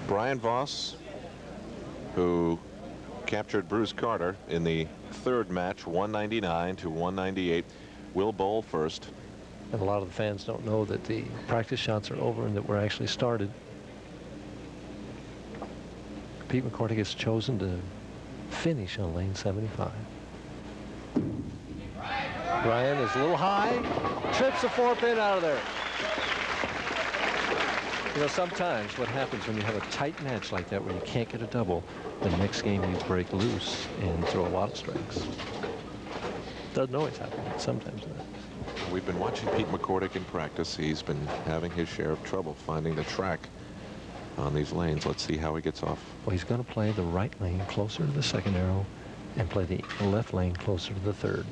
Brian Voss, who captured Bruce Carter in the third match, 199 to 198, will bowl first. And a lot of the fans don't know that the practice shots are over and that we're actually started. Pete McCordic has chosen to finish on lane 75. Brian is a little high, trips the 4-pin out of there. You know, sometimes what happens when you have a tight match like that where you can't get a double, the next game you break loose and throw a lot of strikes. Doesn't always happen, but sometimes it happens. We've been watching Pete McCordic in practice. He's been having his share of trouble finding the track on these lanes. Let's see how he gets off. Well, he's going to play the right lane closer to the second arrow and play the left lane closer to the third.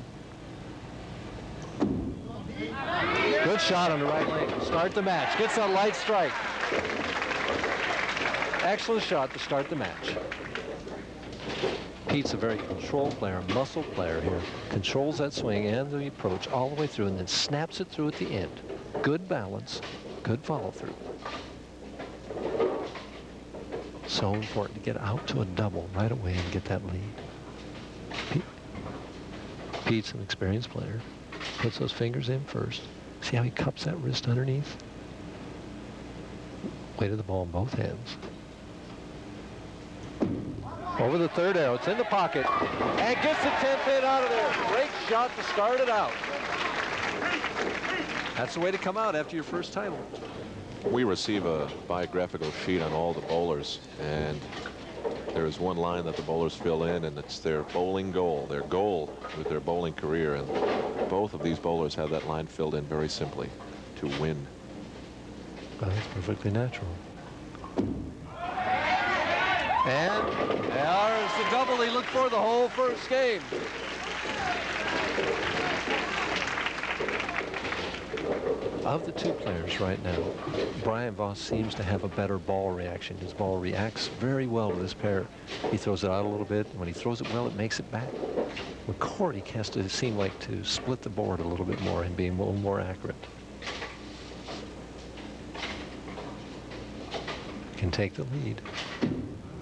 Good shot on the right lane. Start the match. Gets a light strike. Excellent shot to start the match. Pete's a very controlled player, muscle player here. Controls that swing and the approach all the way through and then snaps it through at the end. Good balance, good follow through. So important to get out to a double right away and get that lead. Pete's an experienced player. Puts those fingers in first. See how he cups that wrist underneath? Weight of the ball in both hands. Over the third arrow, it's in the pocket, and gets the 10-pin out of there. Great shot to start it out. That's the way to come out after your first title. We receive a biographical sheet on all the bowlers, and there is one line that the bowlers fill in, and it's their bowling goal, their goal with their bowling career, and both of these bowlers have that line filled in very simply: to win. Well, that's perfectly natural. And there's the double he looked for the whole first game. Of the two players right now, Brian Voss seems to have a better ball reaction. His ball reacts very well to this pair. He throws it out a little bit. When he throws it well, it makes it back. McCordic has to seem like to split the board a little bit more and be a little more accurate. Can take the lead.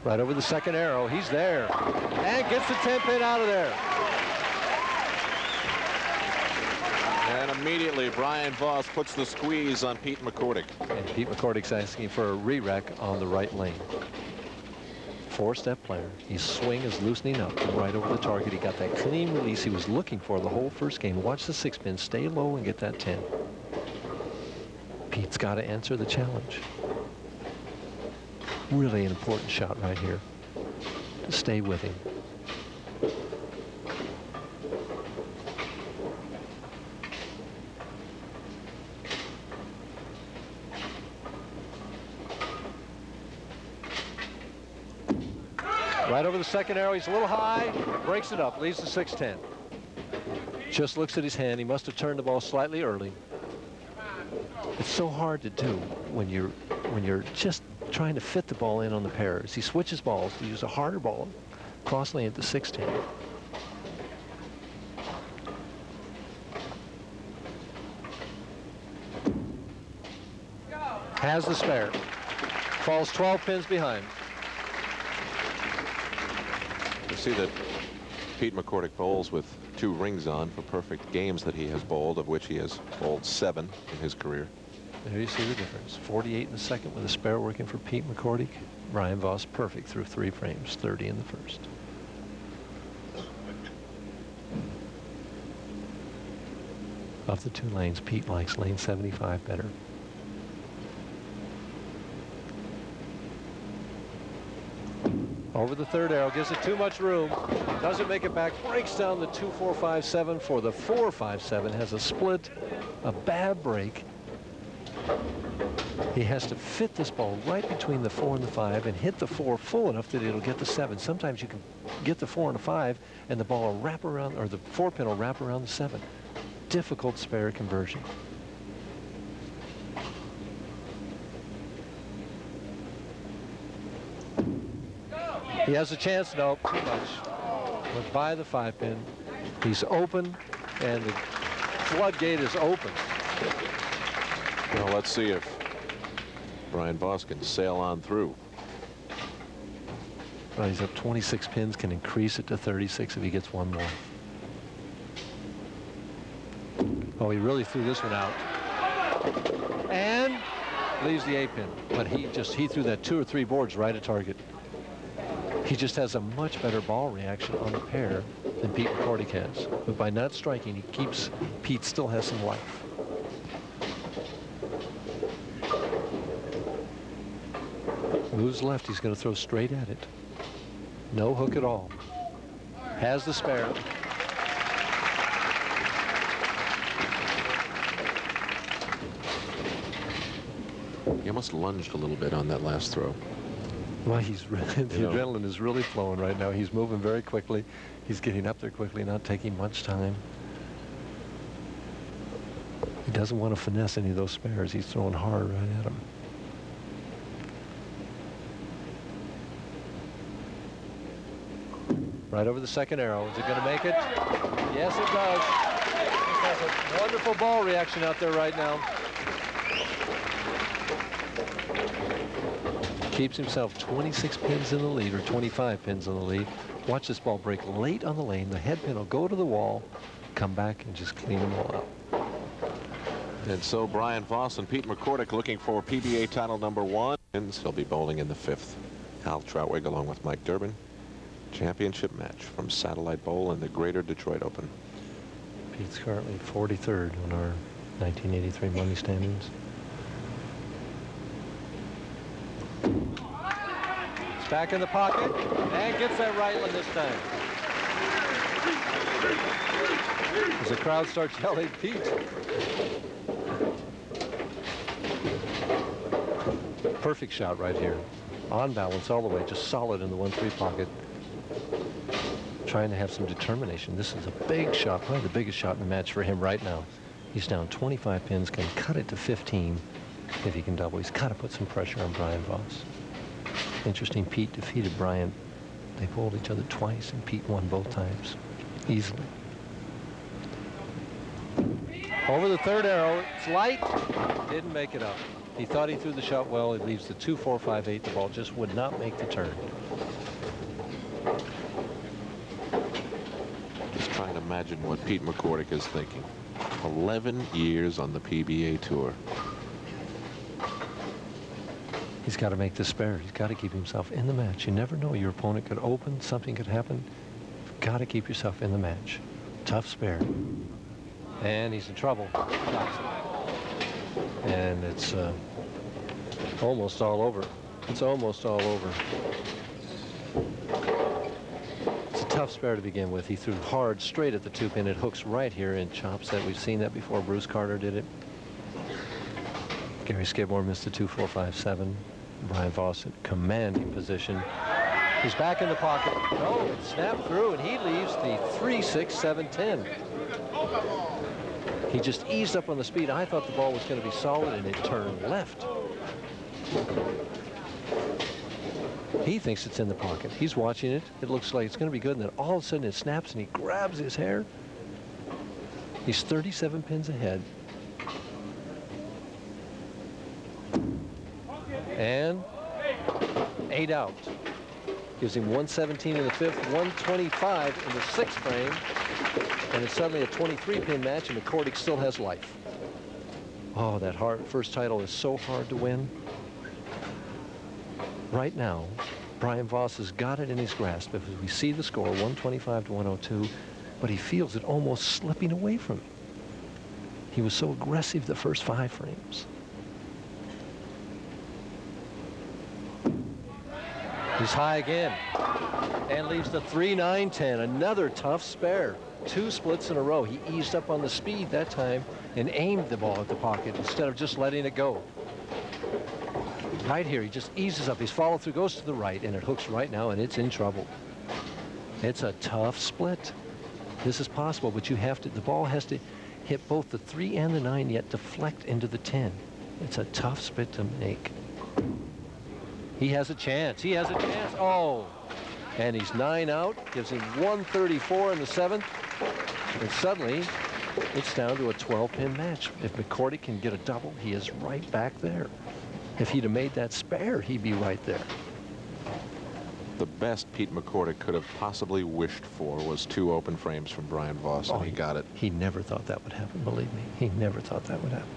Right over the second arrow. He's there. And gets the 10-pin out of there. And immediately Brian Voss puts the squeeze on Pete McCordic. And Pete McCordic's asking for a re-rack on the right lane. Four-step player. His swing is loosening up right over the target. He got that clean release he was looking for the whole first game. Watch the 6-pin. Stay low and get that 10. Pete's got to answer the challenge. Really an important shot right here to stay with him. Right over the second arrow. He's a little high, breaks it up, leaves the 6-10. Just looks at his hand. He must have turned the ball slightly early. It's so hard to do when you're just trying to fit the ball in on the pair. As he switches balls to use a harder ball, cross lane at the 6-10. Has the spare. Falls 12 pins behind. You see that Pete McCordic bowls with 2 rings on for perfect games that he has bowled, of which he has bowled 7 in his career. There you see the difference. 48 in the second with a spare working for Pete McCordic. Brian Voss perfect through 3 frames, 30 in the first. Of the 2 lanes, Pete likes lane 75 better. Over the third arrow, gives it too much room. Doesn't make it back, breaks down the 2-4-5-7 for the 4-5-7. Has a split, a bad break. He has to fit this ball right between the 4 and the 5 and hit the 4 full enough that it'll get the 7. Sometimes you can get the 4 and the 5 and the ball will wrap around, or the 4-pin will wrap around the 7. Difficult spare conversion. He has a chance. No, too much. But by the 5-pin, he's open, and the floodgate is open. Well, let's see if Brian Voss can sail on through. Well, he's up 26 pins, can increase it to 36 if he gets one more. Oh, he really threw this one out. And leaves the A pin. But he threw that 2 or 3 boards right at target. He just has a much better ball reaction on the pair than Pete McCordic has. But by not striking, Pete still has some life. Moves left, he's going to throw straight at it. No hook at all. Has the spare. He almost lunged a little bit on that last throw. Well, the adrenaline is really flowing right now. He's moving very quickly. He's getting up there quickly, not taking much time. He doesn't want to finesse any of those spares. He's throwing hard right at them. Right over the second arrow. Is it going to make it? Yes, it does. He has a wonderful ball reaction out there right now. Keeps himself 26 pins in the lead, or 25 pins in the lead. Watch this ball break late on the lane. The head pin will go to the wall, come back, and just clean them all up. And so Brian Voss and Pete McCordic looking for PBA title #1. And he'll be bowling in the 5th. Hal Troutwig along with Mike Durbin. Championship match from Satellite Bowl in the Greater Detroit Open. Pete's currently 43rd on our 1983 money standings. He's back in the pocket and gets that right one this time. As the crowd starts yelling, Pete. Perfect shot right here. On balance all the way, just solid in the 1-3 pocket. Trying to have some determination. This is a big shot, probably the biggest shot in the match for him right now. He's down 25 pins, can cut it to 15 if he can double. He's got to put some pressure on Brian Voss. Interesting, Pete defeated Brian. They bowled each other twice, and Pete won both times, easily. Over the third arrow, it's light, didn't make it up. He thought he threw the shot well. It leaves the 2, 4, 5, 8. The ball just would not make the turn. Trying to imagine what Pete McCordic is thinking. 11 years on the PBA Tour. He's got to make this spare. He's got to keep himself in the match. You never know. Your opponent could open. Something could happen. You've got to keep yourself in the match. Tough spare. And he's in trouble. And it's almost all over. It's almost all over. Tough spare to begin with. He threw hard straight at the 2-pin. It hooks right here and chops that. We've seen that before. Bruce Carter did it. Gary Skidmore missed the 2, 4, 5, 7. Brian Voss in commanding position. He's back in the pocket. No, it snapped through, and he leaves the 3, 6, 7, 10. He just eased up on the speed. I thought the ball was going to be solid, and it turned left. He thinks it's in the pocket. He's watching it. It looks like it's going to be good, and then all of a sudden it snaps, and he grabs his hair. He's 37 pins ahead. And 8 out. Gives him 117 in the 5th, 125 in the 6th frame. And it's suddenly a 23-pin match, and McCordic still has life. Oh, that first title is so hard to win. Right now, Brian Voss has got it in his grasp. If we see the score, 125 to 102, but he feels it almost slipping away from him. He was so aggressive the first 5 frames. He's high again and leaves the 3, 9, 10. Another tough spare. 2 splits in a row. He eased up on the speed that time and aimed the ball at the pocket instead of just letting it go. Right here, he just eases up. His follow through goes to the right, and it hooks right now, and it's in trouble. It's a tough split. This is possible, but you have to, the ball has to hit both the 3 and the 9, yet deflect into the 10. It's a tough split to make. He has a chance. He has a chance. Oh, and he's 9 out. Gives him 134 in the 7th. And suddenly, it's down to a 12-pin match. If McCordic can get a double, he is right back there. If he'd have made that spare, he'd be right there. The best Pete McCordic could have possibly wished for was 2 open frames from Brian Voss, and he got it. He never thought that would happen, believe me. He never thought that would happen.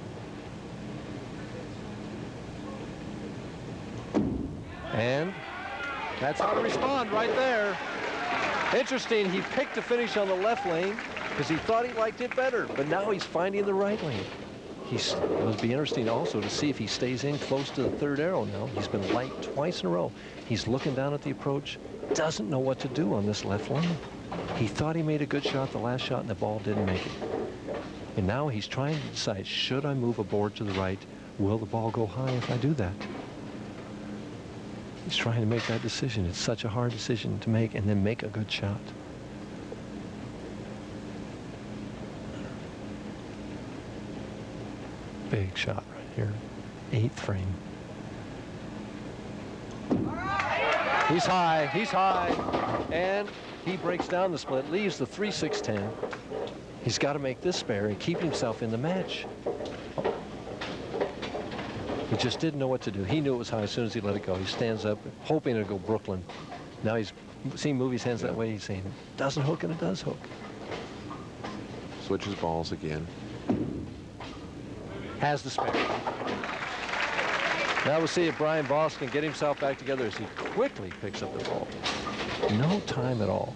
And that's how to respond right there. Interesting, he picked a finish on the left lane because he thought he liked it better, but now he's finding the right lane. It'll be interesting also to see if he stays in close to the 3rd arrow now. He's been light twice in a row. He's looking down at the approach, doesn't know what to do on this left lane. He thought he made a good shot the last shot, and the ball didn't make it. And now he's trying to decide, should I move a board to the right? Will the ball go high if I do that? He's trying to make that decision. It's such a hard decision to make, and then make a good shot. Big shot right here. 8th frame. He's high, and he breaks down the split, leaves the 3-6-10. He's got to make this spare and keep himself in the match. He just didn't know what to do. He knew it was high as soon as he let it go. He stands up, hoping it'll go Brooklyn. Now he's seen move his hands that way. He's saying, doesn't hook, and it does hook. Switches balls again. Has the spare. Now we'll see if Brian Voss can get himself back together as he quickly picks up the ball. No time at all.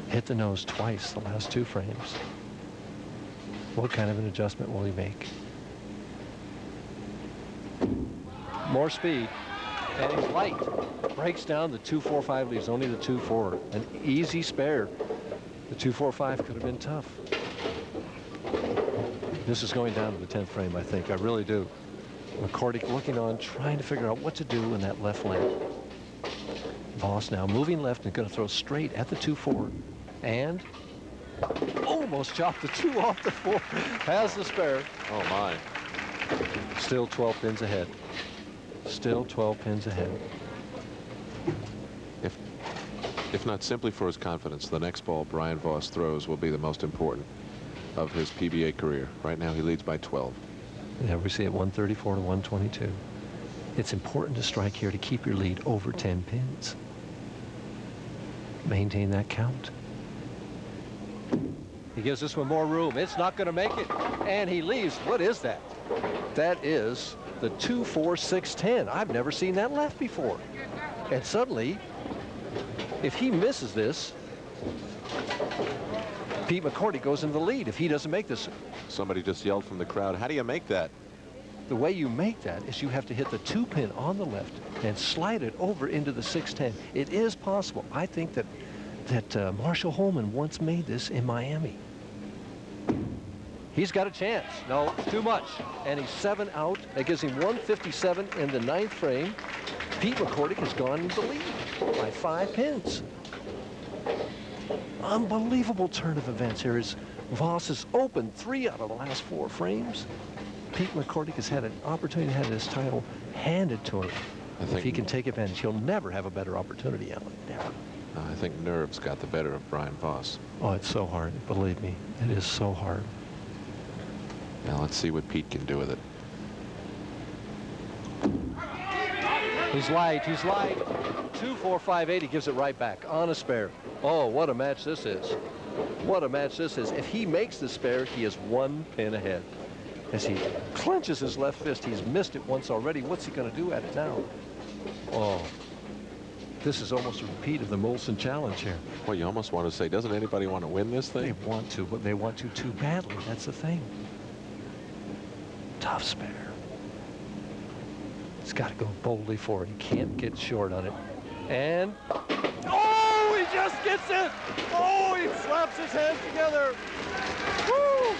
Hit the nose twice the last 2 frames. What kind of an adjustment will he make? More speed, and he's light. Breaks down the 2-4-5, leaves only the 2-4. An easy spare. The 2-4-5 could have been tough. This is going down to the 10th frame, I think. I really do. McCordic looking on, trying to figure out what to do in that left lane. Voss now moving left and going to throw straight at the 2-4. And almost chopped the 2 off the 4. Has the spare. Oh, my. Still 12 pins ahead. Still 12 pins ahead. If not simply for his confidence, the next ball Brian Voss throws will be the most important of his PBA career. Right now he leads by 12. Yeah, we see it 134 to 122. It's important to strike here to keep your lead over 10 pins. Maintain that count. He gives this one more room. It's not going to make it. And he leaves. What is that? That is the 2-4-6-10. I've never seen that left before. And suddenly, if he misses this, Pete McCordic goes into the lead if he doesn't make this. Somebody just yelled from the crowd, how do you make that? The way you make that is you have to hit the 2 pin on the left and slide it over into the 6-10. It is possible. I think that Marshall Holman once made this in Miami. He's got a chance. No, it's too much. And he's 7 out. That gives him 157 in the 9th frame. Pete McCordic has gone into the lead by 5 pins. Unbelievable turn of events here as Voss has opened 3 out of the last 4 frames. Pete McCordic has had an opportunity to have this title handed to him. If he can take advantage, he'll never have a better opportunity, Alan. Never. I think nerves got the better of Brian Voss. Oh, it's so hard. Believe me, it is so hard. Now let's see what Pete can do with it. He's light. He's light. 2-4-5-8. He gives it right back on a spare. Oh, what a match this is. What a match this is. If he makes the spare, he is 1 pin ahead. As he clenches his left fist, he's missed it once already. What's he going to do at it now? Oh, this is almost a repeat of the Molson Challenge here. Well, you almost want to say, doesn't anybody want to win this thing? They want to, but they want to too badly. That's the thing. Tough spare. He's got to go boldly for it. He can't get short on it. And, oh, he just gets it. Oh, he slaps his hands together. Woo!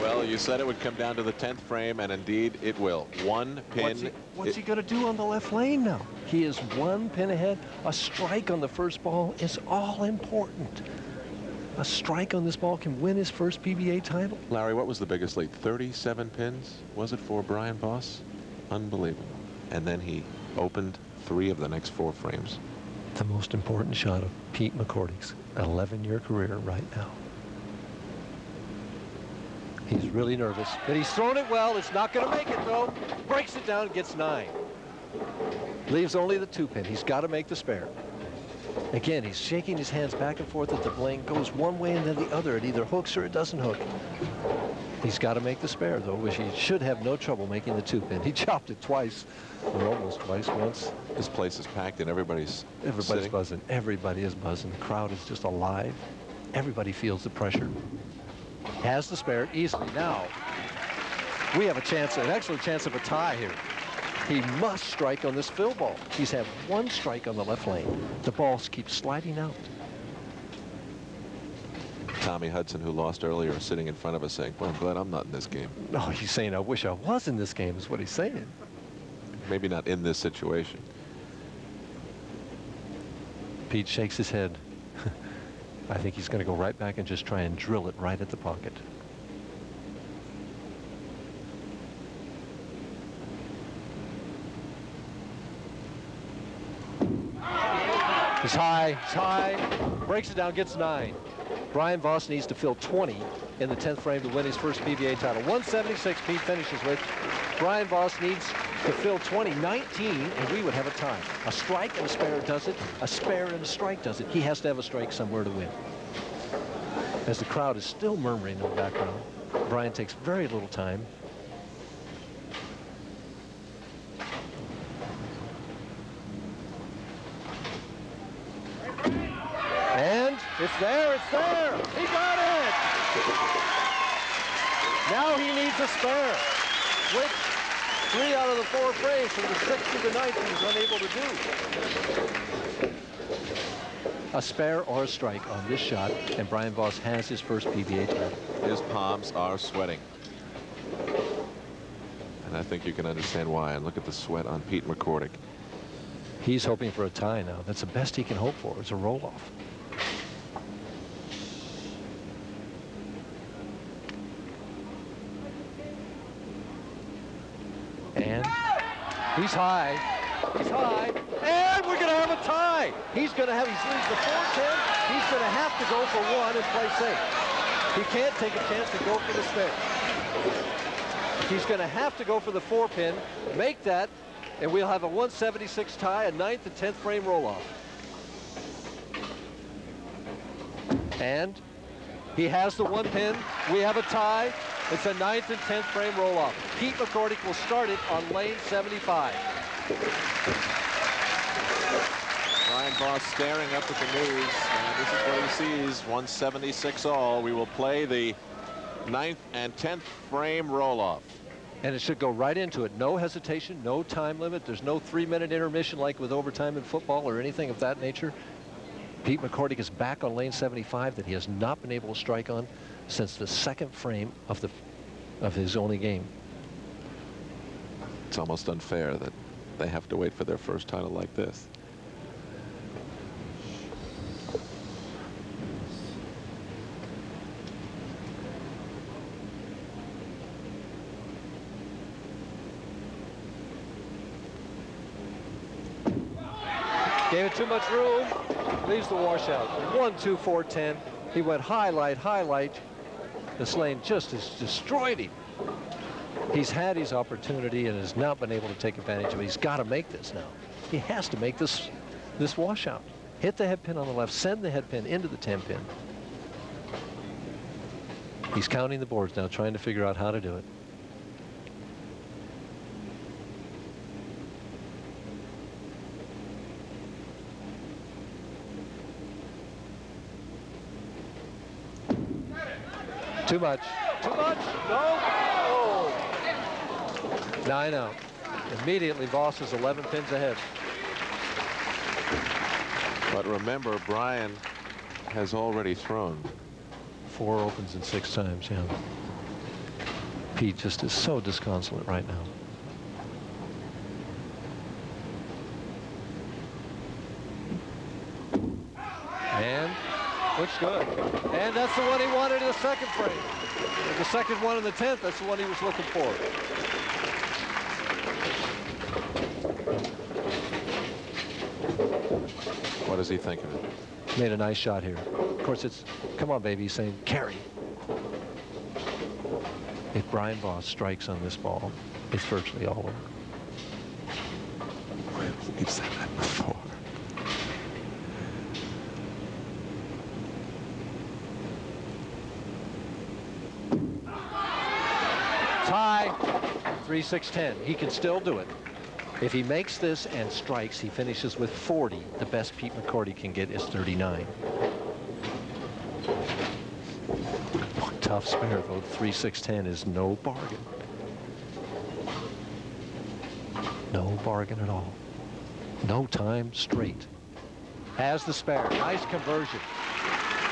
Well, you said it would come down to the 10th frame, and indeed it will. 1 pin. What's he going to do on the left lane now? He is 1 pin ahead. A strike on the first ball is all important. A strike on this ball can win his first PBA title. Larry, what was the biggest lead? 37 pins, was it, for Brian Voss? Unbelievable. And then he opened 3 of the next 4 frames. The most important shot of Pete McCordic's 11-year career right now. He's really nervous, but he's thrown it well. It's not going to make it, though. Breaks it down, gets 9. Leaves only the 2-pin. He's got to make the spare. Again, he's shaking his hands back and forth at the bling. Goes one way and then the other. It either hooks or it doesn't hook. He's got to make the spare, though, which he should have no trouble making the 2-pin. He chopped it twice, or almost twice, once. This place is packed and everybody's sitting. Buzzing. Everybody is buzzing. The crowd is just alive. Everybody feels the pressure. Has the spare easily. Now, we have a chance, an excellent chance of a tie here. He must strike on this fill ball. He's had 1 strike on the left lane. The ball keeps sliding out. Tommy Hudson, who lost earlier, is sitting in front of us saying, well, I'm glad I'm not in this game. No, he's saying, I wish I was in this game, is what he's saying. Maybe not in this situation. Pete shakes his head. I think he's going to go right back and just try and drill it right at the pocket. He's high, breaks it down, gets 9. Brian Voss needs to fill 20 in the 10th frame to win his first PBA title. 176 Pete finishes with. Brian Voss needs to fill 20, 19, and we would have a tie. A strike and a spare does it. A spare and a strike does it. He has to have a strike somewhere to win. As the crowd is still murmuring in the background, Brian takes very little time. And it's there, it's there. He got it. Now he needs a spare, which 3 out of the 4 frames from the 6th to the 9th he's unable to do. A spare or a strike on this shot, and Brian Voss has his first PBA title. His palms are sweating. And I think you can understand why. And look at the sweat on Pete McCordic. He's hoping for a tie now. That's the best he can hope for. It's a roll-off. And he's high. He's high. And we're going to have a tie. He leads the 4-10. He's going to have to go for 1 and play safe. He can't take a chance to go for the spare. He's going to have to go for the 4-pin, make that, and we'll have a 176 tie, a 9th and 10th frame roll-off. And he has the 1-pin. We have a tie. It's a 9th and 10th frame roll-off. Pete McCordic will start it on lane 75. Brian Voss staring up at the news, and this is what he sees. 176 all. We will play the 9th and 10th frame roll-off. And it should go right into it. No hesitation, no time limit. There's no 3-minute intermission like with overtime in football or anything of that nature. Pete McCordic is back on lane 75 that he has not been able to strike on since the 2nd frame of his only game. It's almost unfair that they have to wait for their first title like this. Gave it too much room, leaves the washout. 1, 2, 4, 10. He went highlight, highlight. This lane just has destroyed him. He's had his opportunity and has not been able to take advantage of it. He's got to make this now. He has to make this washout. Hit the head pin on the left, send the head pin into the 10-pin. He's counting the boards now, trying to figure out how to do it. Too much. Too much. No. Oh. 9 out. Immediately, Voss is 11 pins ahead. But remember, Brian has already thrown 4 opens in 6 times, yeah. Pete just is so disconsolate right now. And looks good. And that's the one he wanted in the 2nd frame. And the 2nd one in the 10th, that's the one he was looking for. What does he think of it? Made a nice shot here. Of course, it's, come on, baby, he's saying, carry. If Brian Voss strikes on this ball, it's virtually all over. We've said that before. Tie, 3-6-10. He can still do it. If he makes this and strikes, he finishes with 40. The best Pete McCordic can get is 39. Tough spare, though. 3-6-10 is no bargain. No bargain at all. No time straight. Has the spare. Nice conversion.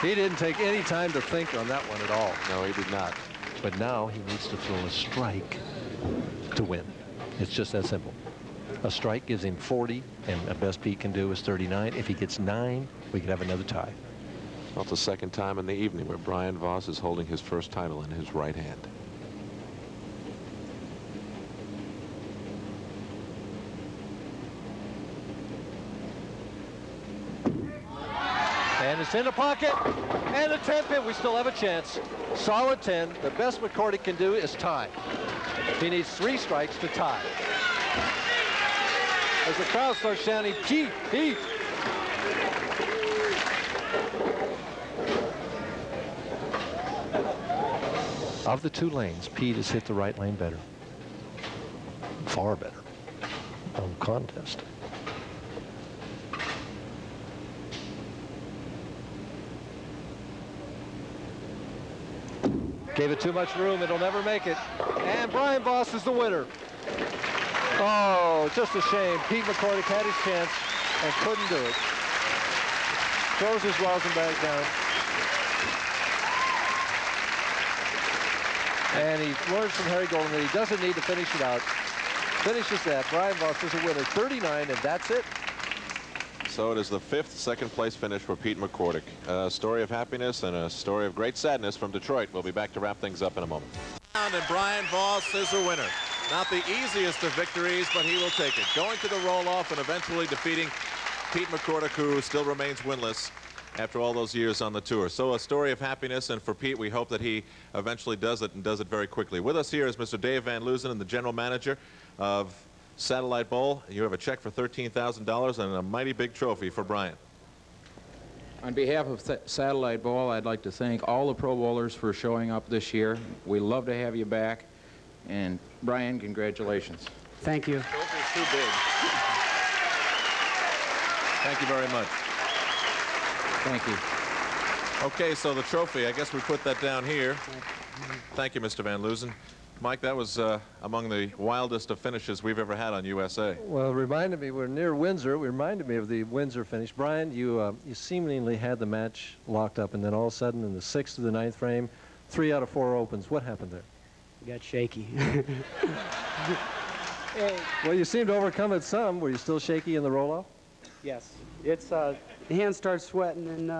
He didn't take any time to think on that one at all. No, he did not. But now he needs to throw a strike to win. It's just that simple. A strike gives him 40, and the best Pete can do is 39. If he gets 9, we could have another tie. Well, it's the second time in the evening where Brian Voss is holding his first title in his right hand. And it's in the pocket, and a 10 pin. We still have a chance. Solid 10. The best McCordic can do is tie. He needs 3 strikes to tie. As the crowd starts shouting, Pete, Pete. Of the 2 lanes, Pete has hit the right lane better. Far better. No contest. Gave it too much room. It'll never make it. And Brian Voss is the winner. Oh, just a shame. Pete McCordic had his chance and couldn't do it. Throws his rosin bag down. And he learns from Harry Golden that he doesn't need to finish it out. Finishes that. Brian Voss is a winner. 39, and that's it. So it is the 5th second-place finish for Pete McCordic. A story of happiness and a story of great sadness from Detroit. We'll be back to wrap things up in a moment. And Brian Voss is the winner. Not the easiest of victories, but he will take it. Going to the roll-off and eventually defeating Pete McCordic, who still remains winless after all those years on the tour. So a story of happiness, and for Pete, we hope that he eventually does it and does it very quickly. With us here is Mr. Dave Van Loozen, the general manager of Satellite Bowl. You have a check for $13,000 and a mighty big trophy for Brian. On behalf of Satellite Bowl, I'd like to thank all the Pro Bowlers for showing up this year. We love to have you back. And Brian, congratulations. Thank you. Trophy's too big. Thank you very much. Thank you. Okay, so the trophy, I guess we put that down here. Thank you, Mr. Van Loozen. Mike, that was among the wildest of finishes we've ever had on USA. Well, it reminded me, we're near Windsor. It reminded me of the Windsor finish. Brian, you seemingly had the match locked up, and then all of a sudden in the 6th to the 9th frame, 3 out of 4 opens. What happened there? Got shaky. Well, you seemed to overcome it some. Were you still shaky in the roll-off? Yes. It's the hand starts sweating and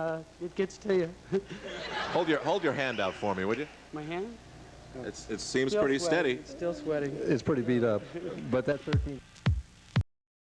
it gets to you. Hold your hand out for me, would you? My hand? It seems Still pretty sweating. steady. It's still sweating. It's pretty beat up. But that 13...